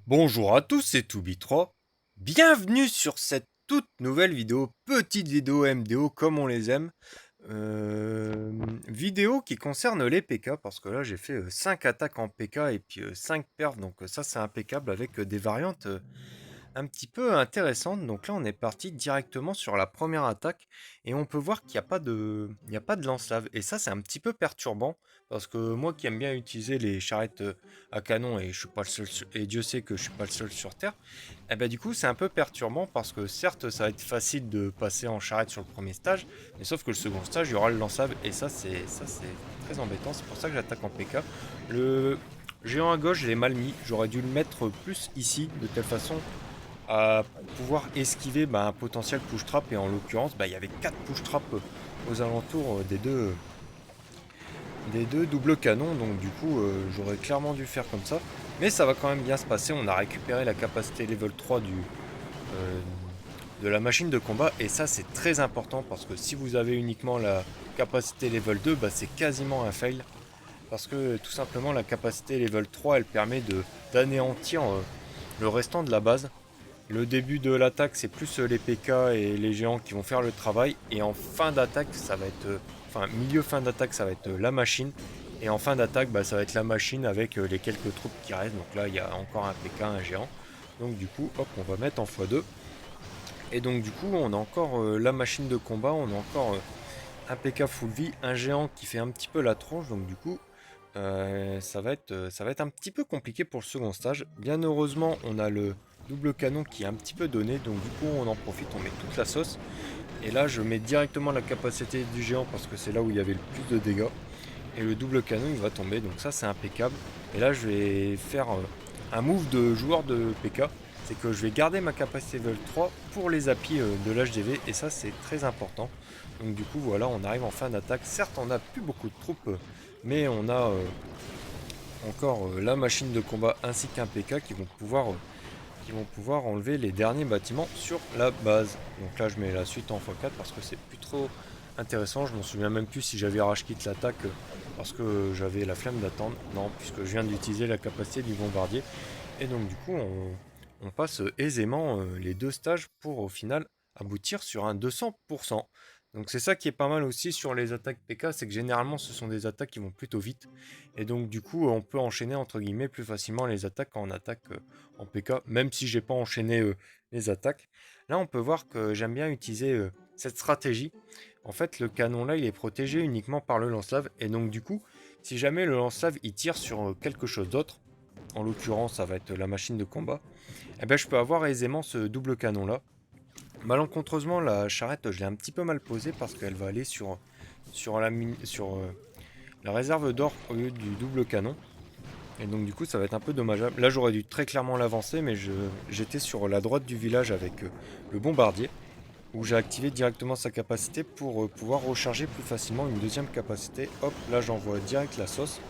Bonjour à tous, c'est Toubi3. Bienvenue sur cette toute nouvelle vidéo, petite vidéo MDO comme on les aime. Vidéo qui concerne les PK parce que là j'ai fait 5 attaques en PK et puis 5 perfs, donc ça c'est impeccable avec des variantes un petit peu intéressante. Donc là, on est parti directement sur la première attaque et on peut voir qu'il n'y a pas de, il y a pas de lance-lave. Et ça, c'est un petit peu perturbant parce que moi qui aime bien utiliser les charrettes à canon et je suis pas le seul, et Dieu sait que je suis pas le seul sur Terre, et ben du coup, c'est un peu perturbant parce que certes, ça va être facile de passer en charrette sur le premier stage, mais sauf que le second stage, il y aura le lance-lave et ça c'est très embêtant. C'est pour ça que j'attaque en PK. Le géant à gauche, je l'ai mal mis. J'aurais dû le mettre plus ici de telle façon à pouvoir esquiver un potentiel push trap. Et en l'occurrence, il y avait 4 push trap aux alentours des deux doubles canons. Donc du coup, j'aurais clairement dû faire comme ça. Mais ça va quand même bien se passer. On a récupéré la capacité level 3 euh, de la machine de combat. Et ça, c'est très important parce que si vous avez uniquement la capacité level 2, c'est quasiment un fail. Parce que tout simplement, la capacité level 3, elle permet d'anéantir le restant de la base. Le début de l'attaque, c'est plus les PK et les géants qui vont faire le travail. Et en fin d'attaque, ça va être. Enfin, milieu fin d'attaque, ça va être la machine. Et en fin d'attaque, ça va être la machine avec les quelques troupes qui restent. Donc là, il y a encore un PK, un géant. Donc du coup, hop, on va mettre en x2. Et donc du coup, on a encore la machine de combat. On a encore un PK full vie, un géant qui fait un petit peu la tronche. Donc du coup, ça va être un petit peu compliqué pour le second stage. Bien heureusement, on a le double canon qui est un petit peu donné, donc du coup on en profite, on met toute la sauce. Et là je mets directement la capacité du géant parce que c'est là où il y avait le plus de dégâts. Et le double canon il va tomber, donc ça c'est impeccable. Et là je vais faire un move de joueur de PK, c'est que je vais garder ma capacité level 3 pour les applis de l'HDV, et ça c'est très important. Donc du coup voilà, on arrive en fin d'attaque. Certes on n'a plus beaucoup de troupes, mais on a encore la machine de combat ainsi qu'un PK qui vont pouvoir enlever les derniers bâtiments sur la base. Donc là je mets la suite en x4 parce que c'est plus trop intéressant. Je m'en souviens même plus si j'avais rage quit l'attaque parce que j'avais la flemme d'attendre. Non, puisque je viens d'utiliser la capacité du bombardier. Et donc du coup on passe aisément les deux stages pour au final aboutir sur un 200%. Donc c'est ça qui est pas mal aussi sur les attaques PK, c'est que généralement ce sont des attaques qui vont plutôt vite. Et donc du coup on peut enchaîner entre guillemets plus facilement les attaques quand on attaque en PK, même si j'ai pas enchaîné les attaques. Là on peut voir que j'aime bien utiliser cette stratégie. En fait le canon là il est protégé uniquement par le lance-lave. Et donc du coup si jamais le lance-lave il tire sur quelque chose d'autre, en l'occurrence ça va être la machine de combat, et ben je peux avoir aisément ce double canon là. Malencontreusement la charrette je l'ai un petit peu mal posée parce qu'elle va aller sur la réserve d'or au lieu du double canon. Et donc du coup ça va être un peu dommageable. Là j'aurais dû très clairement l'avancer, mais j'étais sur la droite du village avec le bombardier, où j'ai activé directement sa capacité pour pouvoir recharger plus facilement une deuxième capacité. Hop, là j'envoie direct la sauce.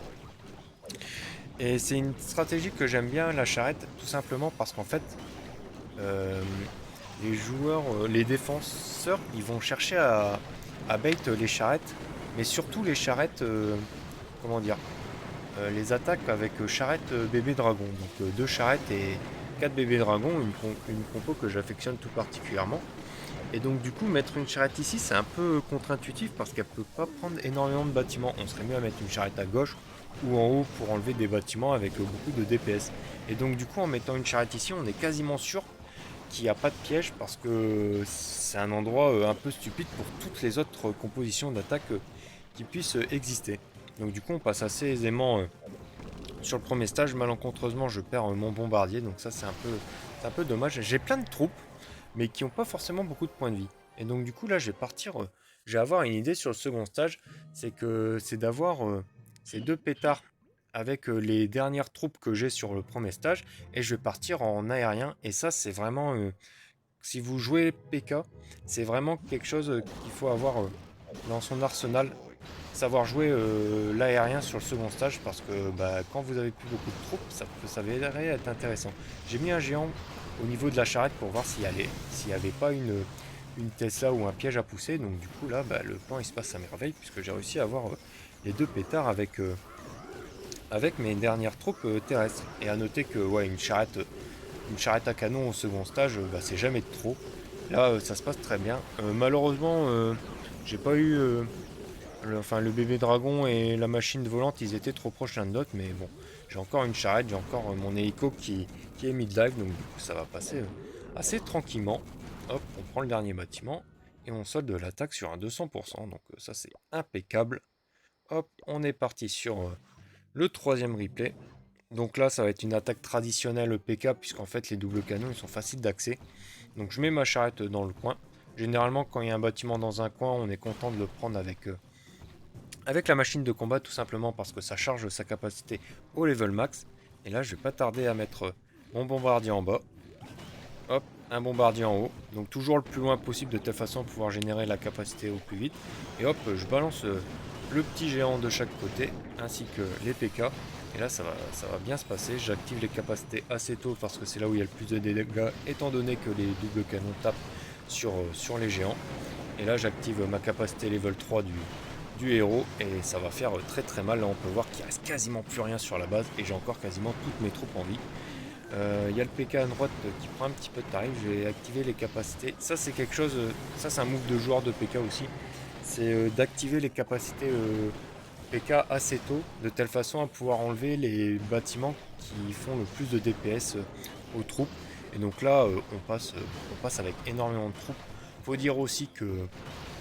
Et c'est une stratégie que j'aime bien, la charrette, tout simplement parce qu'en fait, euh, les joueurs, les défenseurs, ils vont chercher à bait les charrettes, mais surtout les charrettes, comment dire, les attaques avec charrette bébé dragon. Donc deux charrettes et quatre bébés dragons, une compo que j'affectionne tout particulièrement. Et donc du coup mettre une charrette ici c'est un peu contre-intuitif parce qu'elle peut pas prendre énormément de bâtiments. On serait mieux à mettre une charrette à gauche ou en haut pour enlever des bâtiments avec beaucoup de DPS. Et donc du coup en mettant une charrette ici on est quasiment sûr qu'il n'y a pas de piège parce que c'est un endroit un peu stupide pour toutes les autres compositions d'attaque qui puissent exister. Donc du coup on passe assez aisément sur le premier stage. Malencontreusement je perds mon bombardier, donc ça c'est un peu dommage. J'ai plein de troupes mais qui n'ont pas forcément beaucoup de points de vie. Et donc du coup là je vais partir, je vais avoir une idée sur le second stage, c'est d'avoir ces deux pétards avec les dernières troupes que j'ai sur le premier stage, et je vais partir en aérien. Et ça c'est vraiment, si vous jouez PK, c'est vraiment quelque chose qu'il faut avoir dans son arsenal, savoir jouer l'aérien sur le second stage, parce que quand vous avez plus beaucoup de troupes, ça peut s'avérer être intéressant. J'ai mis un géant au niveau de la charrette pour voir s'il n'y avait pas une Tesla ou un piège à pousser. Donc du coup là, le plan il se passe à merveille puisque j'ai réussi à avoir les deux pétards avec mes dernières troupes terrestres. Et à noter que ouais, une charrette à canon au second stage, bah, c'est jamais de trop. Là, ça se passe très bien. Malheureusement, j'ai pas eu... enfin, le bébé dragon et la machine volante, ils étaient trop proches l'un de l'autre, mais bon, j'ai encore une charrette, j'ai encore mon hélico qui est mid-live, donc du coup, ça va passer assez tranquillement. Hop, on prend le dernier bâtiment et on solde l'attaque sur un 200%, donc ça, c'est impeccable. Hop, on est parti sur le troisième replay. Donc là, ça va être une attaque traditionnelle PK, puisqu'en fait, les doubles canons, ils sont faciles d'accès. Donc je mets ma charrette dans le coin. Généralement, quand il y a un bâtiment dans un coin, on est content de le prendre avec la machine de combat, tout simplement parce que ça charge sa capacité au level max. Et là, je vais pas tarder à mettre mon bombardier en bas. Hop, un bombardier en haut. Donc toujours le plus loin possible, de telle façon à pouvoir générer la capacité au plus vite. Et hop, je balance le petit géant de chaque côté, ainsi que les PK. Et là, ça va bien se passer. J'active les capacités assez tôt parce que c'est là où il y a le plus de dégâts, étant donné que les doubles canons tapent sur les géants. Et là, j'active ma capacité level 3 du héros et ça va faire très très mal. Là, on peut voir qu'il reste quasiment plus rien sur la base et j'ai encore quasiment toutes mes troupes en vie. Il y a le PK à droite qui prend un petit peu de tarif. Je vais activer les capacités. Ça, c'est quelque chose. Ça, c'est un move de joueur de PK aussi. C'est d'activer les capacités PK assez tôt, de telle façon à pouvoir enlever les bâtiments qui font le plus de DPS aux troupes. Et donc là, on passe avec énormément de troupes. Faut dire aussi que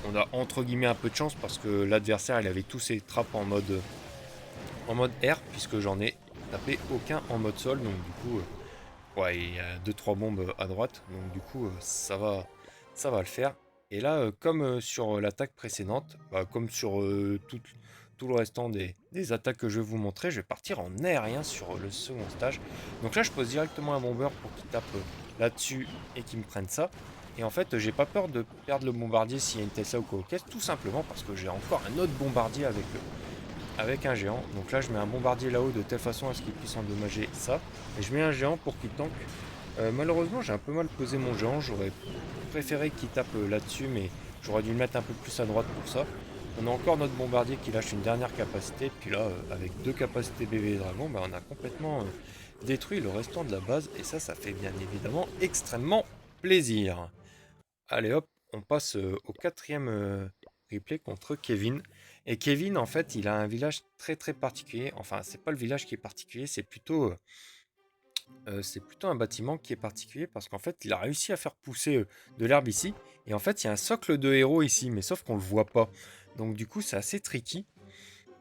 on a entre guillemets un peu de chance parce que l'adversaire il avait tous ses trappes en mode air, puisque j'en ai tapé aucun en mode sol. Donc du coup, ouais, il y a 2-3 bombes à droite. Donc du coup, ça va le faire. Et là, comme sur l'attaque précédente, bah, comme sur tout le restant des attaques que je vais vous montrer, je vais partir en aérien sur le second stage. Donc là, je pose directement un bomber pour qu'il tape là-dessus et qu'il me prenne ça. Et en fait, j'ai pas peur de perdre le bombardier s'il y a une Tesla ou quoi au caisse, tout simplement parce que j'ai encore un autre bombardier avec un géant. Donc là, je mets un bombardier là-haut de telle façon à ce qu'il puisse endommager ça. Et je mets un géant pour qu'il tank. Malheureusement, j'ai un peu mal posé mon géant. J'aurais préféré qu'il tape là-dessus, mais j'aurais dû le mettre un peu plus à droite pour ça. On a encore notre bombardier qui lâche une dernière capacité. Puis là, avec deux capacités bébé dragon, bah, on a complètement détruit le restant de la base. Et ça fait bien évidemment extrêmement plaisir. Allez hop, on passe au quatrième replay contre Kevin. Et Kevin, en fait, il a un village très très particulier. Enfin, c'est pas le village qui est particulier, c'est plutôt un bâtiment qui est particulier parce qu'en fait, il a réussi à faire pousser de l'herbe ici. Et en fait, il y a un socle de héros ici, mais sauf qu'on le voit pas. Donc du coup, c'est assez tricky.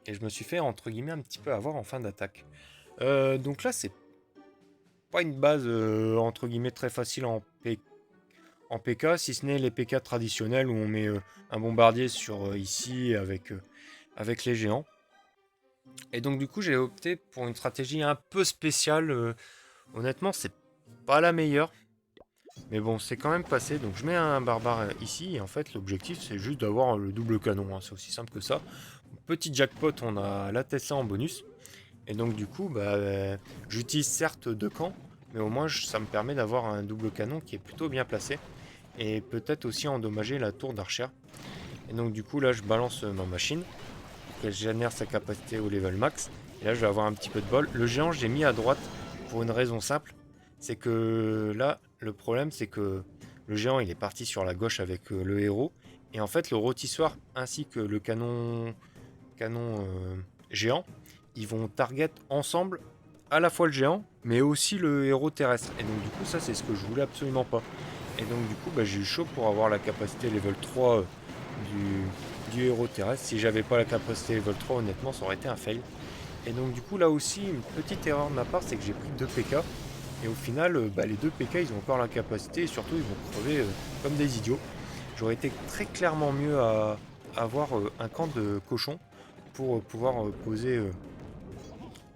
Et je me suis fait, entre guillemets, un petit peu avoir en fin d'attaque. Donc là, c'est pas une base, entre guillemets, très facile en PK, si ce n'est les PK traditionnels où on met un bombardier sur ici avec les géants. Et donc du coup j'ai opté pour une stratégie un peu spéciale. Honnêtement c'est pas la meilleure. Mais bon c'est quand même passé. Donc je mets un barbare ici. Et en fait l'objectif c'est juste d'avoir le double canon. Hein. C'est aussi simple que ça. Petit jackpot, on a la Tesla en bonus. Et donc du coup bah, j'utilise certes deux camps. Mais au moins ça me permet d'avoir un double canon qui est plutôt bien placé. Et peut-être aussi endommager la tour d'archer. Et donc du coup là je balance ma machine pour qu'elle génère sa capacité au level max. Et là je vais avoir un petit peu de bol. Le géant j'ai mis à droite pour une raison simple. C'est que là le problème c'est que le géant il est parti sur la gauche avec le héros. Et en fait le rôtissoir ainsi que le canon géant, ils vont target ensemble à la fois le géant mais aussi le héros terrestre. Et donc du coup ça c'est ce que je voulais absolument pas. Et donc du coup bah, j'ai eu chaud pour avoir la capacité level 3 du héros terrestre. Si j'avais pas la capacité level 3 honnêtement ça aurait été un fail. Et donc du coup là aussi une petite erreur de ma part c'est que j'ai pris 2 PK. Et au final bah, les 2 PK ils ont encore la capacité et surtout ils vont crever comme des idiots. J'aurais été très clairement mieux à avoir un camp de cochons pour pouvoir poser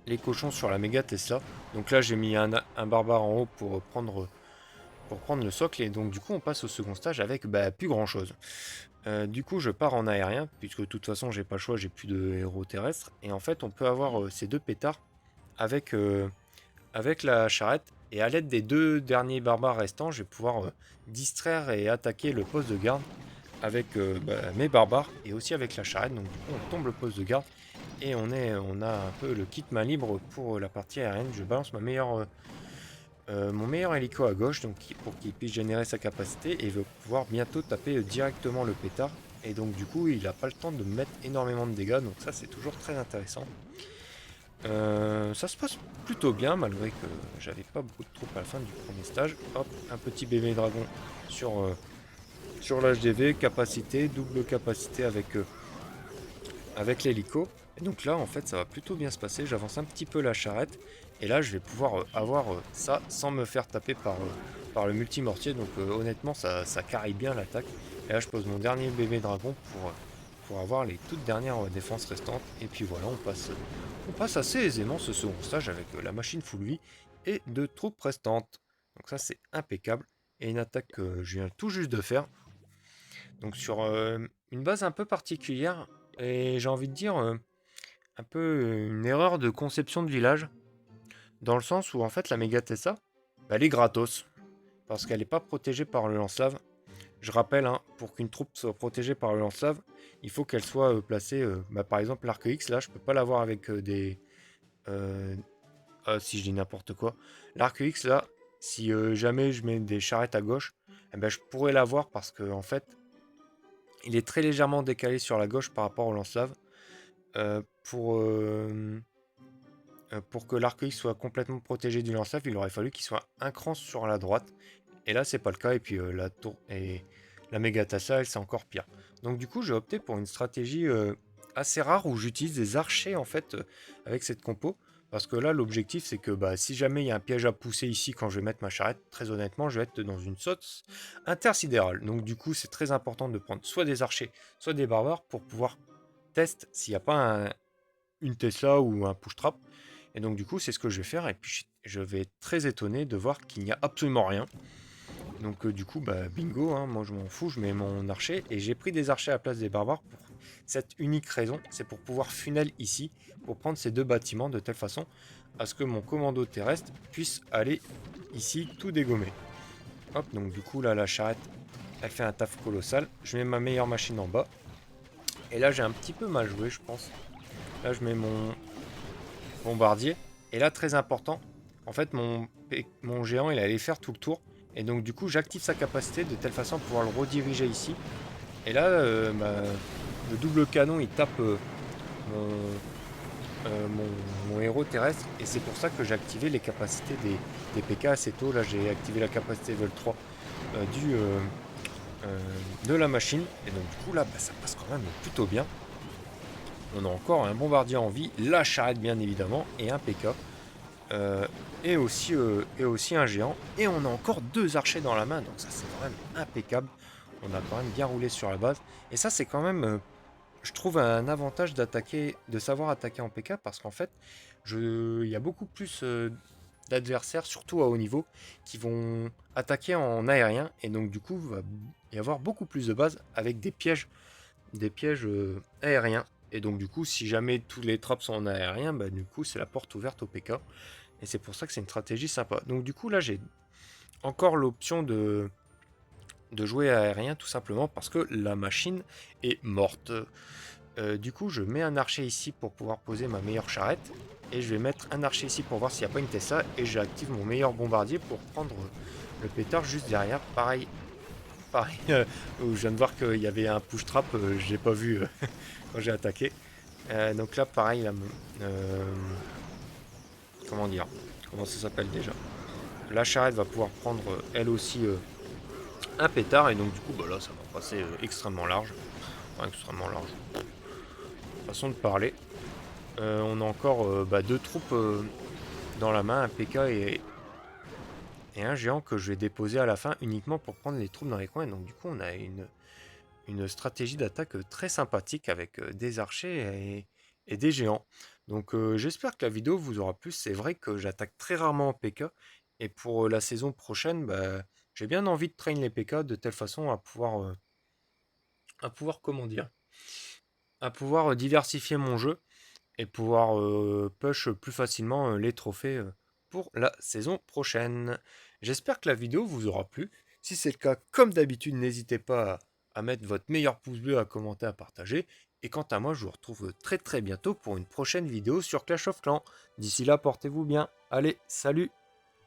les cochons sur la méga Tesla. Donc là j'ai mis un barbare en haut pour prendre le socle. Et donc du coup on passe au second stage avec bah, plus grand chose. Du coup je pars en aérien puisque de toute façon j'ai pas le choix, j'ai plus de héros terrestres. Et en fait on peut avoir ces deux pétards avec la charrette. Et à l'aide des deux derniers barbares restants je vais pouvoir distraire et attaquer le poste de garde avec bah, mes barbares et aussi avec la charrette. Donc du coup on tombe le poste de garde Et on a un peu le kit main libre pour la partie aérienne. Je balance mon meilleur hélico à gauche donc, pour qu'il puisse générer sa capacité et il va pouvoir bientôt taper directement le pétard. Et donc du coup il n'a pas le temps de mettre énormément de dégâts, donc ça c'est toujours très intéressant. Ça se passe plutôt bien malgré que j'avais pas beaucoup de troupes à la fin du premier stage. Hop, un petit bébé dragon sur l'HDV, capacité, double capacité avec l'hélico. Et donc là en fait ça va plutôt bien se passer, j'avance un petit peu la charrette et là je vais pouvoir avoir ça sans me faire taper par le multimortier. Donc honnêtement ça carry bien l'attaque. Et là je pose mon dernier bébé dragon pour avoir les toutes dernières défenses restantes. Et puis voilà, on passe assez aisément ce second stage avec la machine full vie et deux troupes restantes. Donc ça c'est impeccable. Et une attaque que je viens tout juste de faire. Donc sur une base un peu particulière. Et j'ai envie de dire un peu une erreur de conception de village. Dans le sens où en fait la méga Tessa, bah, elle est gratos. Parce qu'elle n'est pas protégée par le lance-lave. Je rappelle, hein, pour qu'une troupe soit protégée par le lance-lave, il faut qu'elle soit placée. Bah, par exemple, l'arc X, là, je peux pas l'avoir avec des. Si je dis n'importe quoi. L'arc X, là, si jamais je mets des charrettes à gauche, eh ben, je pourrais l'avoir parce que en fait, il est très légèrement décalé sur la gauche par rapport au lance-lave. Euh, pour, euh, pour que l'arc X soit complètement protégé du lance-lave, il aurait fallu qu'il soit un cran sur la droite. Et là, c'est pas le cas. Et puis la tour et la Megatassa, elle, c'est encore pire. Donc du coup, j'ai opté pour une stratégie assez rare où j'utilise des archers en fait avec cette compo. Parce que là, l'objectif, c'est que bah, si jamais il y a un piège à pousser ici quand je vais mettre ma charrette, très honnêtement, je vais être dans une sauce intersidérale. Donc du coup, c'est très important de prendre soit des archers, soit des barbares pour pouvoir tester s'il n'y a pas une Tesla ou un push-trap. Et donc du coup, c'est ce que je vais faire. Et puis, je vais être très étonné de voir qu'il n'y a absolument rien. Donc du coup, bah, bingo, hein, moi je m'en fous, je mets mon archer. Et j'ai pris des archers à la place des barbares pour cette unique raison. C'est pour pouvoir funnel ici, pour prendre ces deux bâtiments de telle façon à ce que mon commando terrestre puisse aller ici tout dégommer. Hop, donc du coup là, la charrette, elle fait un taf colossal. Je mets ma meilleure machine en bas. Et là, j'ai un petit peu mal joué, je pense. Là, je mets mon bombardier. Et là, très important, en fait, mon géant, il allait faire tout le tour. Et donc, du coup, j'active sa capacité de telle façon à pouvoir le rediriger ici. Et là, le double canon, il tape mon, mon héros terrestre. Et c'est pour ça que j'ai activé les capacités des PK assez tôt. Là, j'ai activé la capacité level 3 de la machine. Et donc, du coup, là, bah, ça passe quand même plutôt bien. On a encore un bombardier en vie, la charrette bien évidemment, et un PK. Et aussi un géant. Et on a encore deux archers dans la main, donc ça c'est vraiment impeccable. On a quand même bien roulé sur la base. Et ça c'est quand même, je trouve, un avantage de savoir attaquer en PK, parce qu'en fait, il y a beaucoup plus d'adversaires, surtout à haut niveau, qui vont attaquer en aérien. Et donc du coup, il va y avoir beaucoup plus de bases avec des pièges aériens. Et donc du coup, si jamais tous les traps sont en aérien, bah, du coup c'est la porte ouverte au PK. Et c'est pour ça que c'est une stratégie sympa. Donc du coup là j'ai encore l'option de jouer aérien tout simplement parce que la machine est morte. Du coup je mets un archer ici pour pouvoir poser ma meilleure charrette. Et je vais mettre un archer ici pour voir s'il n'y a pas une Tessa. Et j'active mon meilleur bombardier pour prendre le pétard juste derrière. Pareil, où je viens de voir qu'il y avait un push trap, j'ai pas vu quand j'ai attaqué. Donc là, pareil, là, comment dire, comment ça s'appelle déjà. La charrette va pouvoir prendre elle aussi un pétard et donc du coup, bah là, ça va passer extrêmement large, enfin, extrêmement large. Façon de parler. On a encore bah, deux troupes dans la main, un PK et un géant que je vais déposer à la fin uniquement pour prendre les troupes dans les coins. Donc du coup, on a une stratégie d'attaque très sympathique avec des archers et des géants. Donc j'espère que la vidéo vous aura plu. C'est vrai que j'attaque très rarement en PK. Et pour la saison prochaine, bah, j'ai bien envie de train les PK de telle façon à pouvoir comment dire, à pouvoir diversifier mon jeu et pouvoir push plus facilement les trophées pour la saison prochaine. J'espère que la vidéo vous aura plu. Si c'est le cas, comme d'habitude, n'hésitez pas à mettre votre meilleur pouce bleu, à commenter, à partager. Et quant à moi, je vous retrouve très très bientôt pour une prochaine vidéo sur Clash of Clans. D'ici là, portez-vous bien. Allez, salut!